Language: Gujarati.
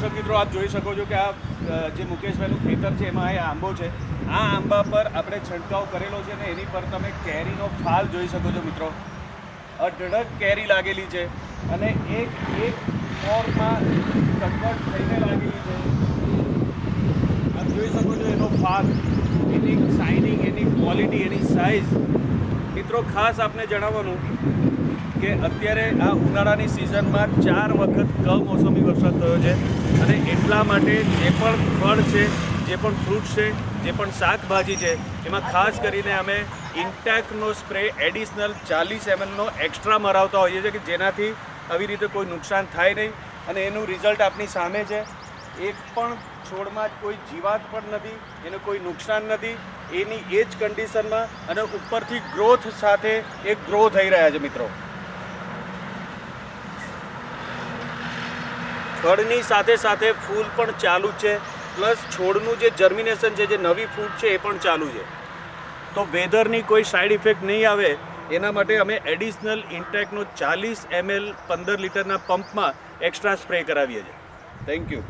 દર્શક મિત્રો આપ જોઈ શકો છો કે આ જે મુકેશભાઈનું ખેતર છે એમાં આ આંબો છે. આ આંબા પર આપણે છંટકાવ કરેલો છે ને એની પર તમે કેરીનો ફાલ જોઈ શકો છો મિત્રો. અઢળક કેરી લાગેલી છે અને એક મોરમાં કન્વર્ટ થઈને લાગેલી છે. આપ જોઈ શકો છો એનો ફાલ, એની શાઇનિંગ, એની ક્વોલિટી, એની સાઇઝ. મિત્રો ખાસ આપને જણાવવાનું કે અત્યારે આ ઉનાળાની સિઝનમાં 4 વખત કમોસમી વરસાદ થયો છે અને એટલા માટે જે પણ ફળ છે, જે પણ ફ્રૂટ છે, જે પણ શાકભાજી છે એમાં ખાસ કરીને અમે ઇન્ટેકનો સ્પ્રે એડિશનલ 40 mlનો એક્સ્ટ્રા મરાવતા હોઈએ છીએ કે જેનાથી આવી રીતે કોઈ નુકસાન થાય નહીં. અને એનું રિઝલ્ટ આપની સામે છે. એક પણ છોડમાં કોઈ જીવાત પણ નથી, એને કોઈ નુકસાન નથી. એની એ જ કન્ડિશનમાં અને ઉપરથી ગ્રોથ સાથે એ ગ્રો થઈ રહ્યા છે મિત્રો. ફળની સાથે સાથે ફૂલ પણ ચાલુ છે, પ્લસ છોડનું જે જર્મિનેશન છે, જે નવી ફૂટ છે એ પણ ચાલુ છે. તો વેધરની કોઈ સાઈડ ઇફેક્ટ નહીં આવે એના માટે અમે એડિશનલ ઇન્ટેકનો 40 ml 15 લિટરના પંપમાં એક્સ્ટ્રા સ્પ્રે કરાવીએ છીએ. Thank you.